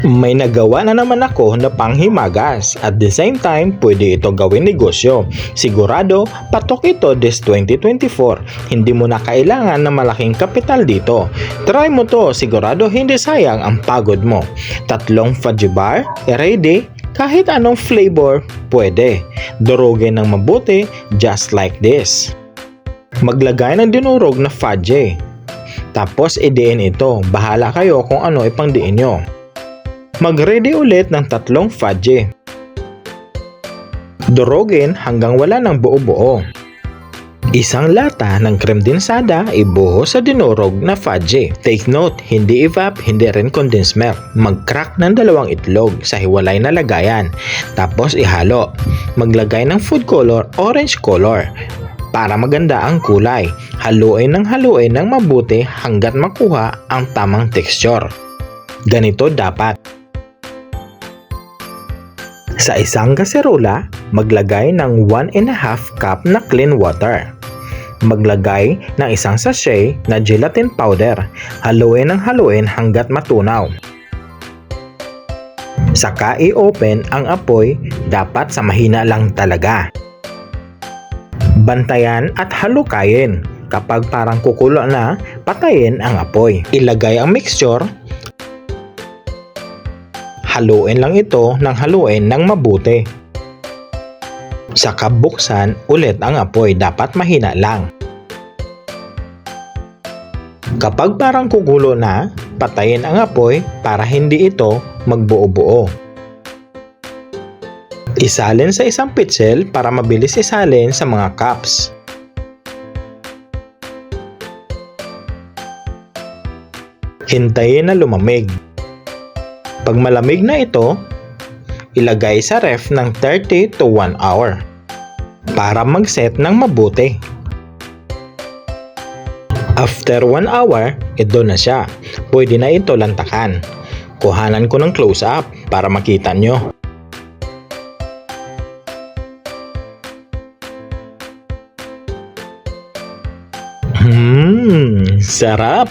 May nagawa na naman ako na panghimagas at the same time pwede ito gawin negosyo. Sigurado patok ito this 2024. Hindi mo na kailangan na malaking kapital dito. Try mo to, sigurado hindi sayang ang pagod mo. 3 fudgy bar, ready, kahit anong flavor pwede. Durugin ng mabuti just like this. Maglagay ng dinurog na fudgy. Tapos idiin ito, bahala kayo kung ano ipangdiin nyo. Mag-ready ulit ng 3 fudgy. Durugin hanggang wala ng buo-buo. Isang lata ng creme densada ibuhos sa dinurog na fudgy. Take note, hindi evap, hindi rin condensed milk. Mag-crack ng 2 itlog sa hiwalay na lagayan. Tapos ihalo. Maglagay ng food color, orange color. Para maganda ang kulay. Haluin ng mabuti hanggat makuha ang tamang texture. Ganito dapat. Sa isang kaserola, maglagay ng 1½ cup na clean water. Maglagay ng isang sachet na gelatin powder. Haluin ng haluin hanggat matunaw. Saka i-open ang apoy, dapat sa mahina lang talaga. Bantayan at halukayin. Kapag parang kukulo na, patayin ang apoy. Ilagay ang mixture. Haluin lang ito ng mabuti. Saka buksan ulit ang apoy, dapat mahina lang. Kapag parang kukulo na, patayin ang apoy para hindi ito magbuo-buo. Isalin sa isang pitsil para mabilis isalin sa mga cups. Hintayin na lumamig. Pag malamig na ito, ilagay sa ref ng 30 to 1 hour para mag-set ng mabuti. After 1 hour, ito na siya. Pwede na ito lantakan. Kuhanan ko ng close-up para makita nyo. Sarap!